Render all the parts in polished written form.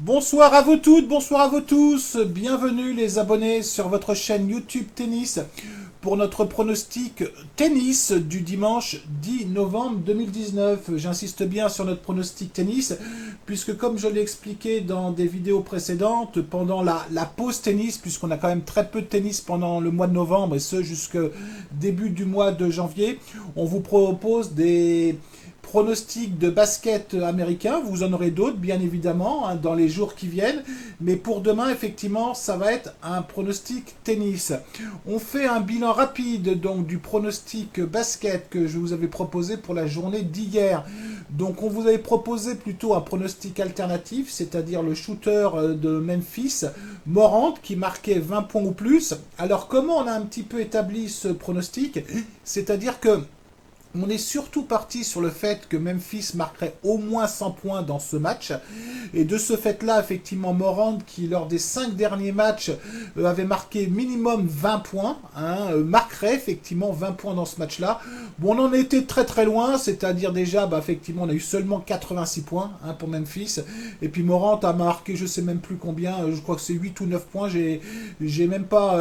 Bonsoir à vous toutes, bonsoir à vous tous. Bienvenue les abonnés sur votre chaîne YouTube Tennis pour notre pronostic tennis du dimanche 10 novembre 2019. J'insiste bien sur notre pronostic tennis puisque comme je l'ai expliqué dans des vidéos précédentes, pendant la pause tennis, puisqu'on a quand même très peu de tennis pendant le mois de novembre et ce jusqu'au début du mois de janvier, on vous propose des pronostics de basket américain. Vous en aurez d'autres, bien évidemment, hein, dans les jours qui viennent. Mais pour demain, effectivement, ça va être un pronostic tennis. On fait un bilan rapide donc du pronostic basket que je vous avais proposé pour la journée d'hier. Donc on vous avait proposé plutôt un pronostic alternatif, c'est-à-dire le shooter de Memphis, Morant, qui marquait 20 points ou plus. Alors comment on a un petit peu établi ce pronostic? C'est-à-dire que on est surtout parti sur le fait que Memphis marquerait au moins 100 points dans ce match. Et de ce fait-là, effectivement, Morant, qui lors des 5 derniers matchs avait marqué minimum 20 points, hein, marquerait effectivement 20 points dans ce match-là. Bon, on en était très très loin, c'est-à-dire déjà, effectivement, on a eu seulement 86 points hein, pour Memphis. Et puis Morant a marqué, je sais même plus combien, je crois que c'est 8 ou 9 points, j'ai même pas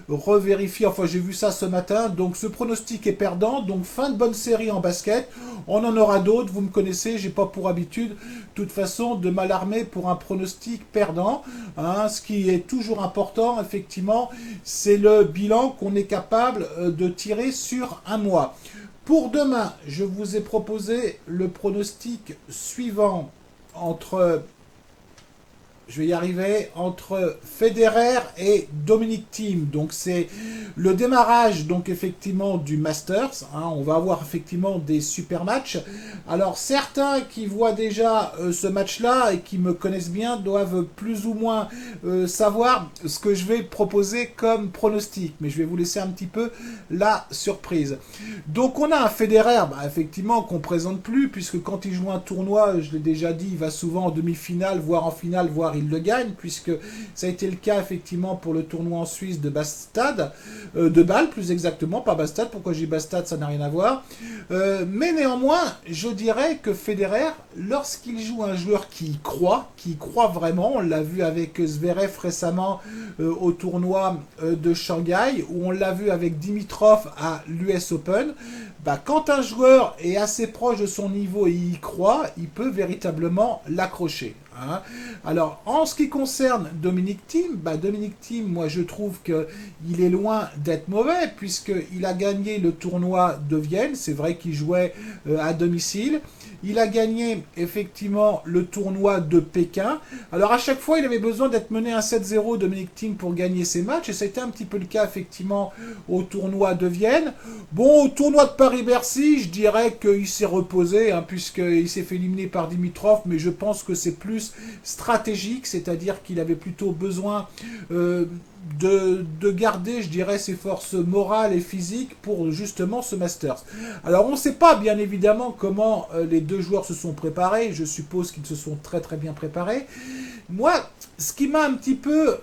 revérifié, enfin j'ai vu ça ce matin. Donc ce pronostic est perdant, donc fin de bonne série en basket. On en aura d'autres, vous me connaissez, j'ai pas pour habitude, de toute façon, de m'alarmer pour un pronostic perdant. Hein, ce qui est toujours important, effectivement, c'est le bilan qu'on est capable de tirer sur un mois. Pour demain, je vous ai proposé le pronostic suivant entre je vais y arriver, entre Federer et Dominic Thiem. Donc c'est le démarrage donc effectivement du Masters. Hein, on va avoir effectivement des super matchs. Alors certains qui voient déjà ce match-là et qui me connaissent bien doivent plus ou moins savoir ce que je vais proposer comme pronostic. Mais je vais vous laisser un petit peu la surprise. Donc on a un Federer, effectivement, qu'on présente plus, puisque quand il joue un tournoi, je l'ai déjà dit, il va souvent en demi-finale, voire en finale, voire il le gagne, puisque ça a été le cas effectivement pour le tournoi en Suisse de Bastad, de Bâle plus exactement, pas Bastad, pourquoi j'ai Bastad, ça n'a rien à voir. Mais néanmoins, je dirais que Federer, lorsqu'il joue un joueur qui y croit vraiment, on l'a vu avec Zverev récemment au tournoi de Shanghai, ou on l'a vu avec Dimitrov à l'US Open, quand un joueur est assez proche de son niveau et y croit, il peut véritablement l'accrocher. Hein. Alors, en ce qui concerne Dominic Thiem, Dominic Thiem, moi je trouve qu'il est loin d'être mauvais, puisqu'il a gagné le tournoi de Vienne, c'est vrai qu'il jouait à domicile, il a gagné effectivement le tournoi de Pékin. Alors à chaque fois, il avait besoin d'être mené à 7-0 Dominic Thiem pour gagner ses matchs, et c'était un petit peu le cas effectivement au tournoi de Vienne. Bon, au tournoi de Paris-Bercy, je dirais qu'il s'est reposé, hein, puisqu'il s'est fait éliminer par Dimitrov, mais je pense que c'est plus stratégique, c'est-à-dire qu'il avait plutôt besoin de garder, je dirais, ses forces morales et physiques pour justement ce Masters. Alors on ne sait pas bien évidemment comment les deux joueurs se sont préparés, je suppose qu'ils se sont très très bien préparés. Moi, ce qui m'a un petit peu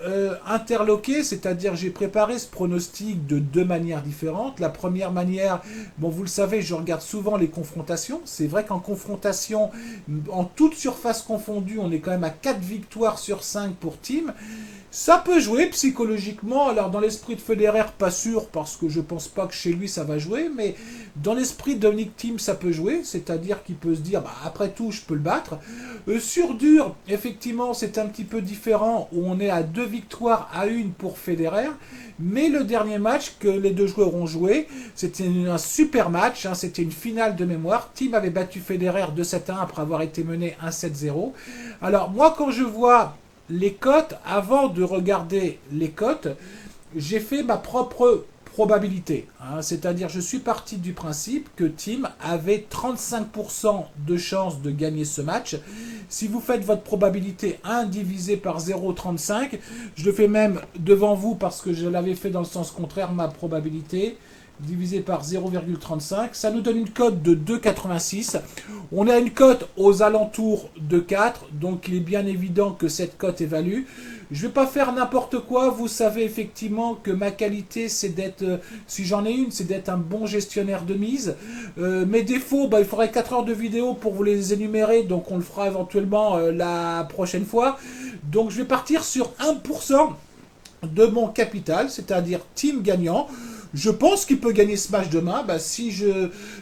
interloqué, c'est-à-dire j'ai préparé ce pronostic de deux manières différentes. La première manière, bon vous le savez, je regarde souvent les confrontations. C'est vrai qu'en confrontation, en toute surface confondue, on est quand même à 4 victoires sur 5 pour Thiem. Ça peut jouer psychologiquement, alors dans l'esprit de Federer, pas sûr, parce que je pense pas que chez lui ça va jouer, mais dans l'esprit de Dominic Thiem, ça peut jouer, c'est-à-dire qu'il peut se dire, après tout, je peux le battre. Sur dur, effectivement, c'est un petit peu différent, où on est à 2 victoires à 1 pour Federer, mais le dernier match que les deux joueurs ont joué, c'était un super match, hein, c'était une finale de mémoire. Thiem avait battu Federer 2-7-1 après avoir été mené 1-7-0. Alors moi, quand je vois les cotes, avant de regarder les cotes, j'ai fait ma propre probabilité. Hein, c'est-à-dire, je suis parti du principe que Thiem avait 35% de chance de gagner ce match. Si vous faites votre probabilité 1 divisé par 0,35, je le fais même devant vous parce que je l'avais fait dans le sens contraire, ma probabilité. divisé par 0,35. Ça nous donne une cote de 2,86. On a une cote aux alentours de 4, donc il est bien évident que cette cote est value. Je ne vais pas faire n'importe quoi, vous savez effectivement que ma qualité c'est d'être, si j'en ai une, c'est d'être un bon gestionnaire de mise. Mes défauts, il faudrait 4 heures de vidéo pour vous les énumérer, donc on le fera éventuellement la prochaine fois. Donc je vais partir sur 1% de mon capital, c'est-à-dire team gagnant. Je pense qu'il peut gagner ce match demain. Si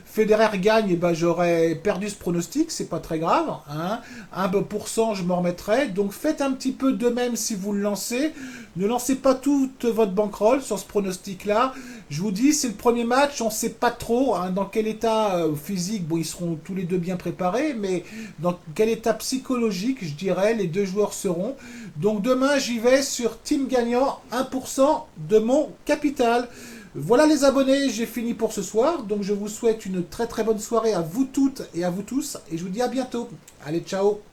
Federer gagne, j'aurais perdu ce pronostic, c'est pas très grave. Hein. 1%, je m'en remettrai. Donc faites un petit peu de même si vous le lancez. Ne lancez pas toute votre bankroll sur ce pronostic-là. Je vous dis, c'est le premier match, on ne sait pas trop dans quel état physique, ils seront tous les deux bien préparés, mais dans quel état psychologique, je dirais, les deux joueurs seront. Donc demain, j'y vais sur team gagnant, 1% de mon capital. Voilà les abonnés, j'ai fini pour ce soir. Donc je vous souhaite une très très bonne soirée à vous toutes et à vous tous. Et je vous dis à bientôt. Allez, ciao!